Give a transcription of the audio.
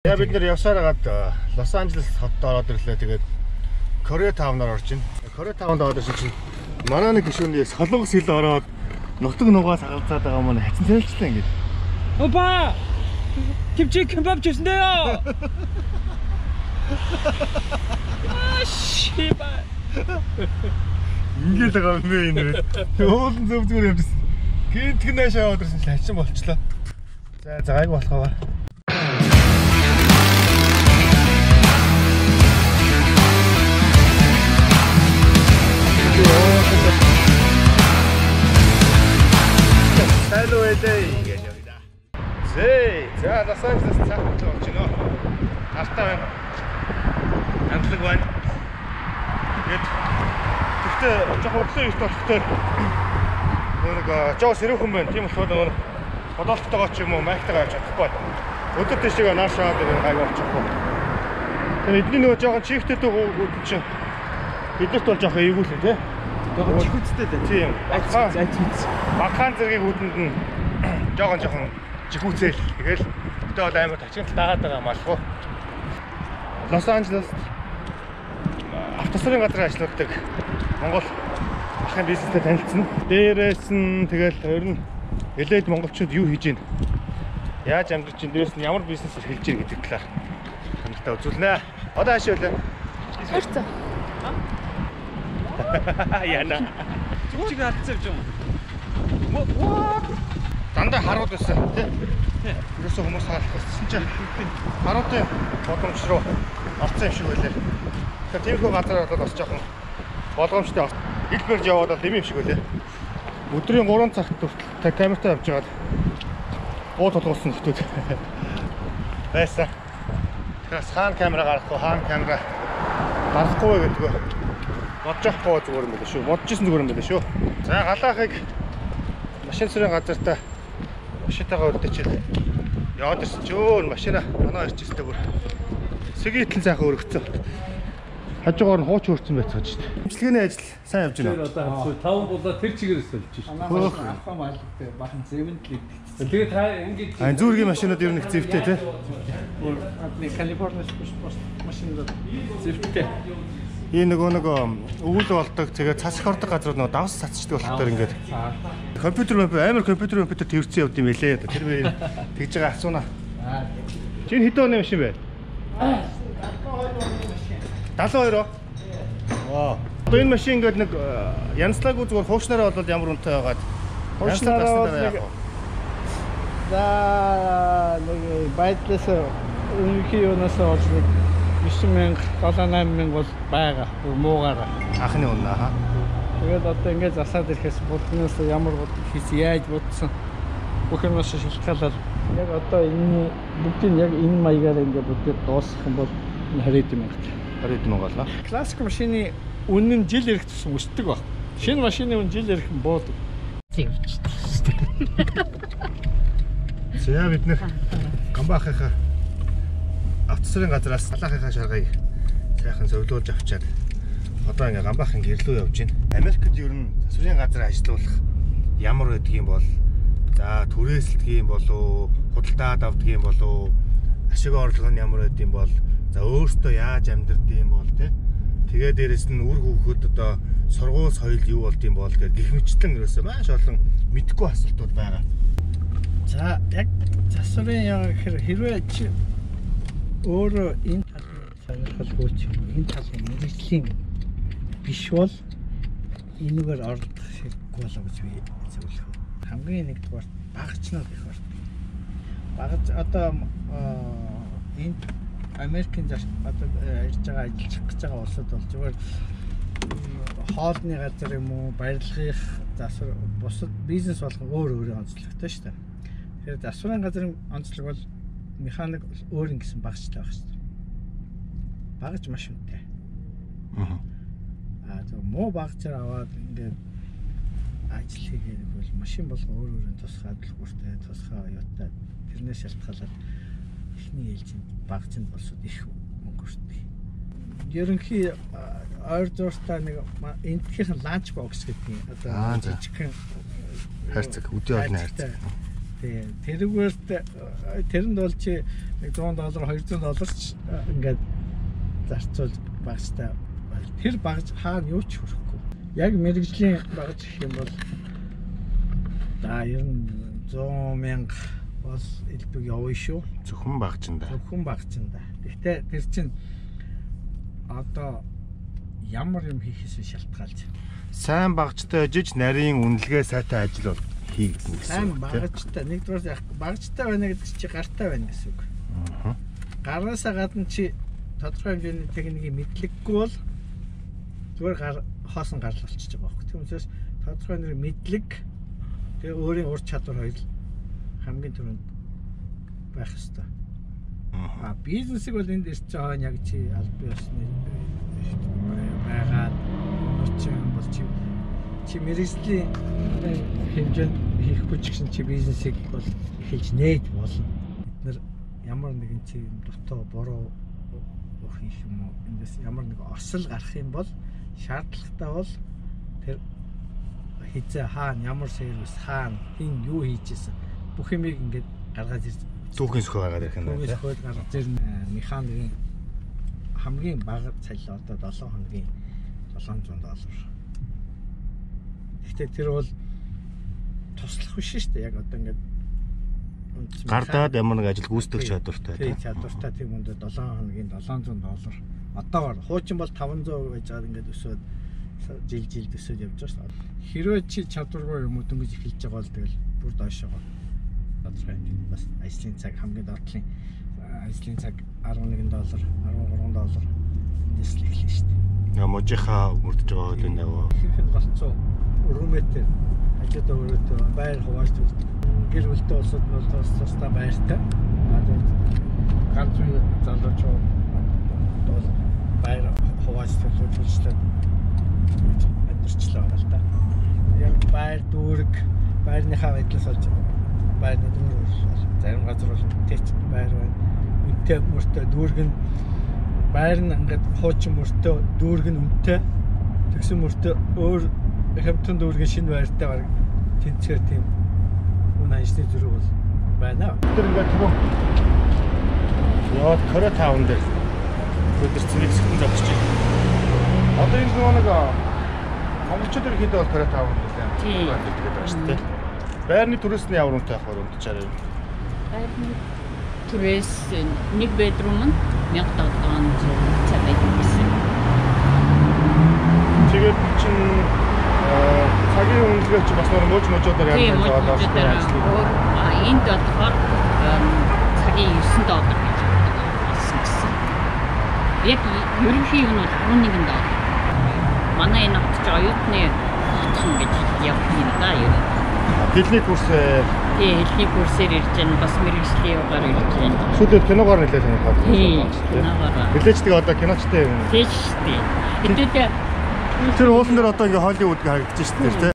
Яа бид нэр явсаар гад Лос Анжелес хотод ороод ирлээ. Тэгээд Корея таунаар орж ийн. Корея таунд ороод ирсэн чинь манай нэг гишүүний солонгос хэл ороод нутаг нугаа сагалцаад байгаа маань хацсан танилцлаа ингэж. 오빠! 김치 김밥 주신대요! 아, 씨발. Ингээл байгаа юм бэ энэ. Уулын зөв зүгээр явчихсан. Гинтгэн наашаа ороод ирсэн чинь хачин болчлоо. За гайг болохоо ба. Hello эдэй гэж явъя. За Лос Анжелес цаахад орж гинөө. Хартаа амтлаг байна. Гэхдээ жоохон өглөө ирт болохоор нэг жоо сэрүүхэн байна. Тийм болохоор нэг бодолтойгоо ч юм уу майхтайгаа явж чадахгүй. Өдөр тийшээ наашаа дээр гайг болчихгүй. Тэгээ эдний нөгөө жоохон чифтэй дүүгүүд чинь бидэрт бол жоохон эвгүүлээ тий. 너가 чихүцтэй дээ. Тийм. ачиц. Бакхан зэргийн үүдэнд нь жоохон чихүүцээл. Тэгэл өтөө бол амар тачигт дагаад байгаа малгүй. Лос Анжелес автосрын газар ажилладаг Монгол ахын бизнестэй танилцсан. Дээрээс нь тэгэл ер нь элээд монголчууд юу хийж гин? Яаж амьдарч гин? Дээрээс нь ямар бизнесээр хэлж гин гэдэг талаар хамтдаа үзүүлнэ. Одоо хаашаа вэ? Харцаа. Яна. 죽지가 않았어 좀. Дандаа харууд байсан тий. Ерөөсөө хүмүүс хаалт болсон чинь харуудын боломж руу орсон юм шиг байлаа. Тэгэхээр тиймэрхүү газар болоод бас жоохон болгоомжтой ил барьж яваад бол юм шиг байлаа. Өдрийн 3 цагт хүртэл камертай явж байгаад гоо толгосон хүмүүс байсан. Тэгэхээр хаан камера гарахгүй, хаан камера гарахгүй гэдэг бодчихгүй зүгээр юм байна шүү. Бодчихсон зүгээр юм байна шүү. За галаахыг машин сүрийн газартаа машинтайгаа өрдөчил яваад ирсэн ч өөр машина манай ирчихстэй бүр сэгээтлэн сайхан өргөцсөн. Хажуугаар нь хууч хөрцөн байцгааж шүү дээ. Имчилгээний ажил сайн явж байна. Одоо таван булаа тэр чигээрээс болж шүү. Авах малтай бахан зэвэнтлэг. Тэгээ та ингэж Зүүргийн машинууд ер нь их зэвтэй тий. Калифорниас машинууд зэвтэй. Энэ нэг өвөл болдог тэгээ цас их ордог газрууд нөгөө давс цацчдаг болохоор ингээд компьютер амар компьютер тэрвэрсэн явд юм байлээ. Тэр би тэгж байгаа асууна. Чи хэдэн оны машин бэ? 72 оо. Вау. Одоо энэ машин ингээд нэг янзлаагүй зүгээр хуучнараа бол ямар үнэтэй байгаад Хуучнараа за нэг байдлаас өнөхийн юунаас олж 9,000 7,800 бол байгаа. Муугаараа. анхны үнэ хаа. Тэгээд одоо ингээд засаад ирэхээс бултнаас ямар хийж яаж бодсон бүх юмас шилтгаалаад яг одоо энэ бүгдийг яг энэ маягаар ингээд бүгд дуусгах юм бол харид юм байна. Харид Монголоо. Классик машины үнэн жил ирэх тусам өсдөг баг. Шинэ машины үнэ жил ирэх нь буудаг. За бид нэр гамбаахынхаа автосрын газраас алаахынхаа шаргыг сайхан зөвлөөлж авчаад одоо ингээ гамбаахын гэрлүү явж байна. Америкт ер нь засварын газар ажиллуулах ямар байдаг юм бол за түрээсэлдэг юм болов худалдаад авдаг юм болов ашиг орлого нь ямар байдаг юм бол за өөртөө яаж амьдрдаг юм бол тэгээ дээрэс нь үр хөвгөд одоо сургууль соёл юу болд юм бол гэх гих мэтлэн ерөөсөө маш олон мэдгүй асуултууд байгаа. За яг засварын яг хэрвээ чи өөрөө энэ талын сонирхолгүй энэ талын мэргэжлийн биш бол энэгээр оролдох хэрэггүй болов гэж би зөвлөх. Хамгийн нэгдүгээр багцнаа гэх байна. Багц одоо энэ Америкийн одоо ирж байгаа ажиллах гэж байгаа улсууд бол зүгээр хоолны газар юм уу барилгын засвар бусад бизнес болгон өөр онцлогтой шүү дээ. Тэгэхээр засварын газрын онцлог бол механик өөр ингэсэн багцтай байх шүү дээ. Багц маш үнэтэй. Тэгээ муу багцаар аваад ингээд ажил хийгээд бол машин болго өөр тусгай хөдөлгөөртэй тусгай оюуттай тэрнээс шалтгаалаад эхний ээлжинд багцанд болсод их мөнгө өртдөг. Ерөнхий ойр зуртаа нэг энтхийн ланч бокс гэдэг одоо жижигхэн хайрцаг өдөө олны хайрцаг. Тэрэнд бол чи $100 $200 ч ингээд зарцуул багстай. Тэр багж хаана юу ч хүрэхгүй. Яг мэрэгжлийн багж гэх юм бол ер нь 100,000 бол элбэг явна шүү. Зөвхөн багжинда. Гэхдээ тэр чинь одоо ямар юм хийхээс шалтгаалж. Сайн багжтай ажиж нарийн үнэлгээ сайтай ажил бол хийгдэн гэсэн. Сайн багжтай нэгдүгээр багжтай байна гэдэг чи гартай байна гэсэн үг. Гараасаа гадна чи тодорхой хэмжээний техникийг мэдлэггүй бол зүгээр хоосон гарал болчихж байгаа байхгүй. Түүнээс тодорхой нэр мэдлэг тэгээ өөрийн ур чадвар хоёул хамгийн түрүүнд байх ёстой. Бизнесийг бол энд ирж байгаа нь яг чи аль биесны байгаад орчин бол чи мэрэгжлийн хэмжээнд хийхгүй ч гэсэн чи бизнесийг бол хийж нээж болно. Бид нар ямар нэгэн чи дутуу буруу хийх юм уу эндээс ямар нэг осол гарах юм бол шаардлагатай бол тэр хизээ хаана ямар сервис хаана хин юу хийжсэн бүх юмыг ингээд гаргаад ирж түүхийн сөхөө гаргаад ирэх юм байна. Түүхийн сөхөө гаргаж ирнэ. Механикийн хамгийн бага цалин одоо 7 хоногийн $700. Гэхдээ тэр бол туслах биш шүү дээ. Яг одоо ингээд гардаад ямар нэг ажил гүйцэтгэх чадвартай. Тийм чадвартай тийм үндэ 7 хоногийн $700. Одоогоор хуучин бол 500 байж байгаа ингээд өсөөд жил өсөөд явж байгаа шүү дээ. Хэрвээ чи чадваргүй юм уу дөнгөж эхэлж байгаа бол тэгэл бүр доошоо тодорхой хэмжээнд бас ажлын цаг хамгийн доотлын ажлын цаг $11 $13 эндээс л эхэлнэ шүү дээ. Можийнхаа мөрдөж байгаа хөлөө наваа. Хэрхэн голцоо рүүмэтэ ажид өөрөөдөө байр хувааж төлдөг. Гэр бүлтэй улсууд нь бол тусдаа байртай. Ганц үе залууч бол байр хувааж төлөвлөжлөө амьдэрчлээ байгаа л та. Яг байр дүүрэг байрныхаа байдлаас олж байрны дүүрэг зарим газар бол тэц байр байна. Үнэтэй мөртөө дүүрэг нь байр нь ингээд хуучин мөртөө дүүрэг нь үнэтэй тэгсэн мөртөө өөр хэмтэн дүүргийн шинэ байртай баг тэнцээр тийм үн ажлын зүрэг бол байна. Тэр ингээд түрүү яваад Корей таун дээр өдөр цэвэр хэсэгтэн зогсож байна. Одоо энэ нэг монголчууд ерөөхдөө бол Корей таун дээр байдаг байгаа шүү дээ. Байрны түрээс нь ямар үнэтэй авах үнэтэй чараа. Байрны түрээс нэг бедрум нь $1,700 байдаг гэсэн. Тэгээд чинь цагийн үнэлгээ чи бас нөр можуудаар яаж болоод энд болохоор цагийн $9 гэж болсон гэсэн. Яг ерөнхий юм бол $11. Манай энэ хотч оюутны хотхон гэж явах юм да юу. Хэлний курс хэлний курсээр ирж байна. Бас мэргэжлийн югаар ирж байна. Сүүлд киногоор нэлээд сонирхоод байна. Киногоор. Нэлээчдэг одоо киночтой юм. Тийм шүү дээ. Эдгээр тэр уулан дээр одоо ингээ Холливуд харагдаж шүү дээ.